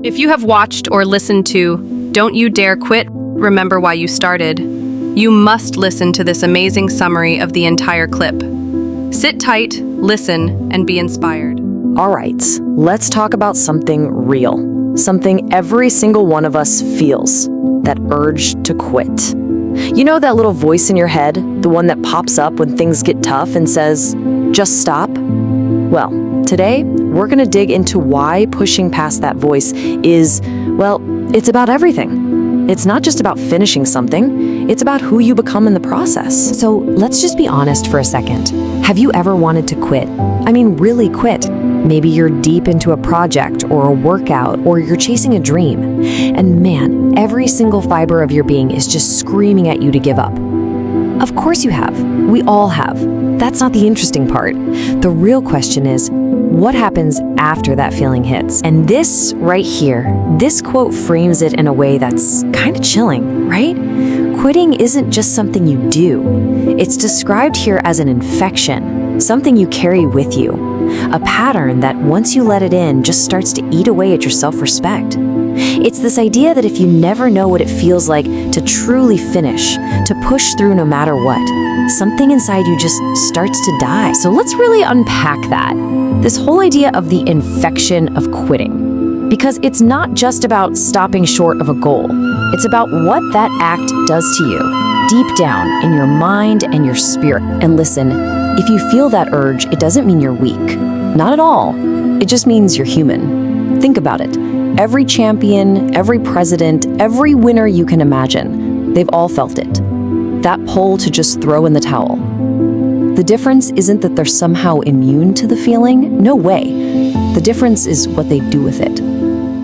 If you have watched or listened to Don't You Dare Quit, Remember Why You Started, you must listen to this amazing summary of the entire clip. Sit tight, listen, and be inspired. All right, let's talk about something real. Something every single one of us feels. That urge to quit. You know that little voice in your head, the one that pops up when things get tough and says, just stop? Well, today, we're going to dig into why pushing past that voice is, well, it's about everything. It's not just about finishing something, it's about who you become in the process. So let's just be honest for a second. Have you ever wanted to quit? I mean, really quit. Maybe you're deep into a project or a workout or you're chasing a dream. And man, every single fiber of your being is just screaming at you to give up. Of course you have. We all have. That's not the interesting part. The real question is, what happens after that feeling hits? And this right here, this quote frames it in a way that's kind of chilling, right? Quitting isn't just something you do. It's described here as an infection, something you carry with you, a pattern that once you let it in just starts to eat away at your self-respect. It's this idea that if you never know what it feels like to truly finish, to push through no matter what, something inside you just starts to die. So let's really unpack that. This whole idea of the infection of quitting. Because it's not just about stopping short of a goal. It's about what that act does to you, deep down in your mind and your spirit. And listen, if you feel that urge, it doesn't mean you're weak. Not at all. It just means you're human. Think about it. Every champion, every president, every winner you can imagine, they've all felt it. That pull to just throw in the towel. The difference isn't that they're somehow immune to the feeling. No way. The difference is what they do with it.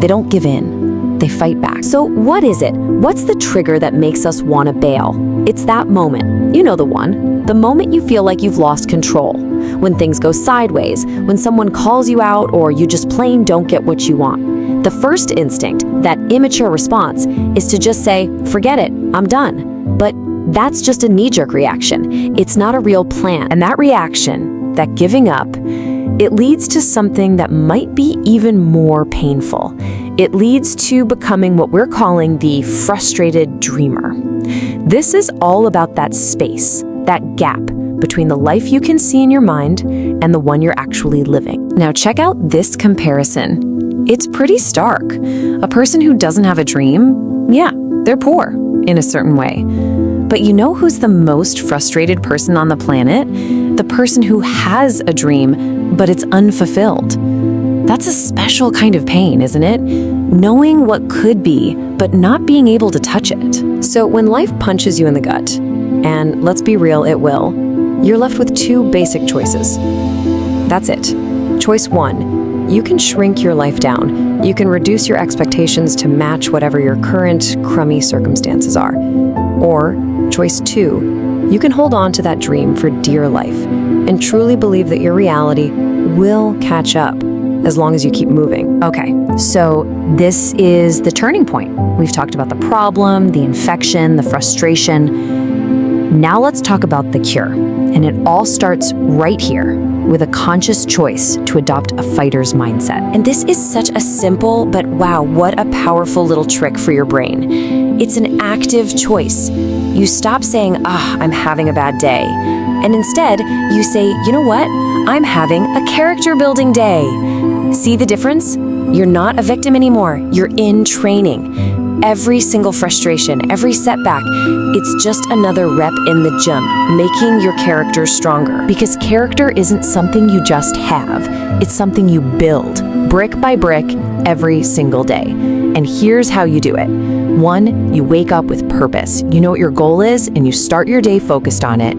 They don't give in. They fight back. So what is it? What's the trigger that makes us want to bail? It's that moment. You know the one. The moment you feel like you've lost control. When things go sideways, when someone calls you out, or you just plain don't get what you want. The first instinct, that immature response, is to just say, forget it, I'm done. But that's just a knee-jerk reaction. It's not a real plan. And that reaction, that giving up, it leads to something that might be even more painful. It leads to becoming what we're calling the frustrated dreamer. This is all about that space, that gap between the life you can see in your mind and the one you're actually living. Now check out this comparison. It's pretty stark. A person who doesn't have a dream, yeah, they're poor in a certain way. But you know who's the most frustrated person on the planet? The person who has a dream, but it's unfulfilled. That's a special kind of pain, isn't it? Knowing what could be, but not being able to touch it. So when life punches you in the gut, and let's be real, it will, you're left with two basic choices. That's it. Choice one, you can shrink your life down. You can reduce your expectations to match whatever your current crummy circumstances are. Or choice two, you can hold on to that dream for dear life and truly believe that your reality will catch up as long as you keep moving. Okay, so this is the turning point. We've talked about the problem, the infection, the frustration. Now let's talk about the cure. And it all starts right here with a conscious choice to adopt a fighter's mindset. And this is such a simple, but wow, what a powerful little trick for your brain. It's an active choice. You stop saying, I'm having a bad day. And instead, you say, you know what? I'm having a character building day. See the difference? You're not a victim anymore. You're in training. Every single frustration, every setback, it's just another rep in the gym, making your character stronger. Because character isn't something you just have. It's something you build, brick by brick, every single day. And here's how you do it. 1, you wake up with purpose. You know what your goal is, and you start your day focused on it.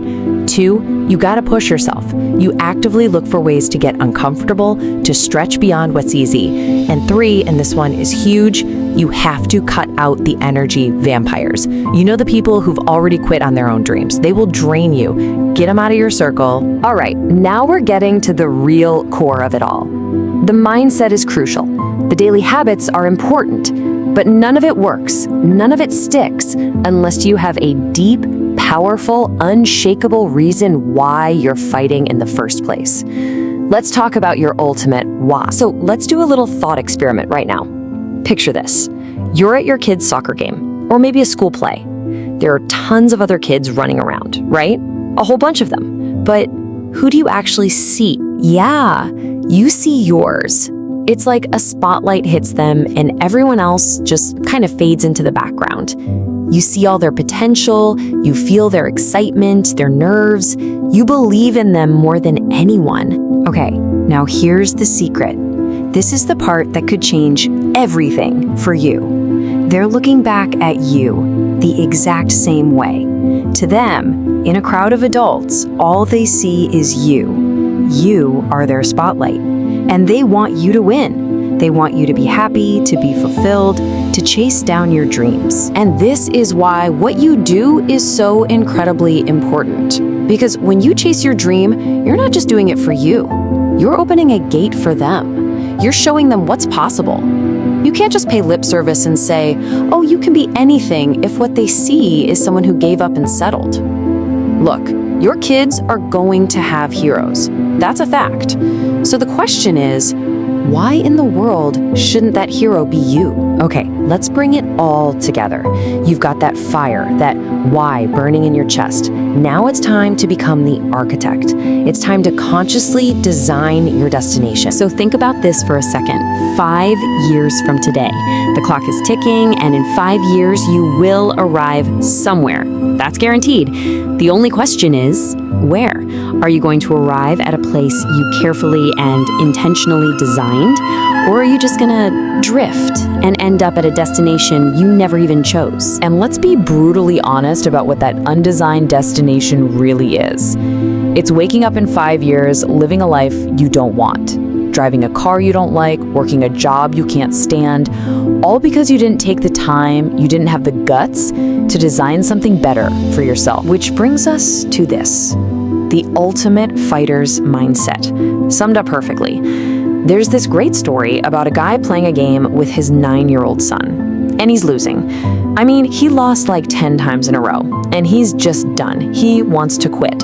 2, you gotta push yourself. You actively look for ways to get uncomfortable, to stretch beyond what's easy. And 3, and this one is huge, you have to cut out the energy vampires. You know the people who've already quit on their own dreams. They will drain you. Get them out of your circle. All right, now we're getting to the real core of it all. The mindset is crucial. The daily habits are important, but none of it works. None of it sticks unless you have a deep, powerful, unshakable reason why you're fighting in the first place. Let's talk about your ultimate why. So let's do a little thought experiment right now. Picture this. You're at your kid's soccer game, or maybe a school play. There are tons of other kids running around, right? A whole bunch of them. But who do you actually see? Yeah, you see yours. It's like a spotlight hits them and everyone else just kind of fades into the background. You see all their potential, you feel their excitement, their nerves. You believe in them more than anyone. Okay, now here's the secret. This is the part that could change everything for you. They're looking back at you the exact same way. To them, in a crowd of adults, all they see is you. You are their spotlight, and they want you to win. They want you to be happy, to be fulfilled, to chase down your dreams. And this is why what you do is so incredibly important. Because when you chase your dream, you're not just doing it for you. You're opening a gate for them. You're showing them what's possible. You can't just pay lip service and say, oh, you can be anything, if what they see is someone who gave up and settled. Look, your kids are going to have heroes. That's a fact. So the question is, why in the world shouldn't that hero be you? Okay, let's bring it all together. You've got that fire, that why burning in your chest. Now it's time to become the architect. It's time to consciously design your destination. So think about this for a second. 5 years from today, the clock is ticking, and in 5 years, you will arrive somewhere. That's guaranteed. The only question is, where? Are you going to arrive at a place you carefully and intentionally designed? Or are you just gonna drift and end up at a destination you never even chose? And let's be brutally honest about what that undesigned destination really is. It's waking up in 5 years, living a life you don't want. Driving a car you don't like, working a job you can't stand, all because you didn't take the time, you didn't have the guts to design something better for yourself. Which brings us to this, the ultimate fighter's mindset. Summed up perfectly. There's this great story about a guy playing a game with his 9-year-old son, and he's losing. I mean, he lost like 10 times in a row, and he's just done. He wants to quit.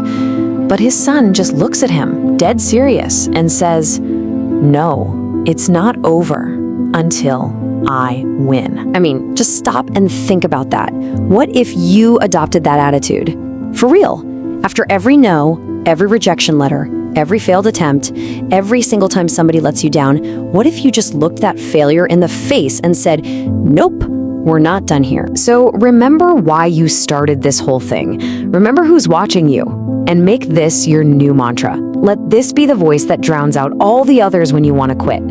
But his son just looks at him, dead serious, and says, no, it's not over until I win. I mean, just stop and think about that. What if you adopted that attitude? For real. After every no, every rejection letter, every failed attempt, every single time somebody lets you down, what if you just looked that failure in the face and said, nope, we're not done here? So remember why you started this whole thing. Remember who's watching you, and make this your new mantra. Let this be the voice that drowns out all the others when you want to quit.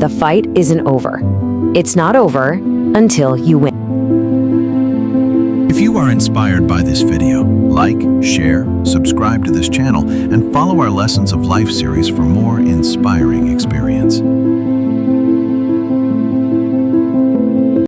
The fight isn't over. It's not over until you win. If you are inspired by this video, like, share, subscribe to this channel, and follow our Lessons of Life series for more inspiring experience.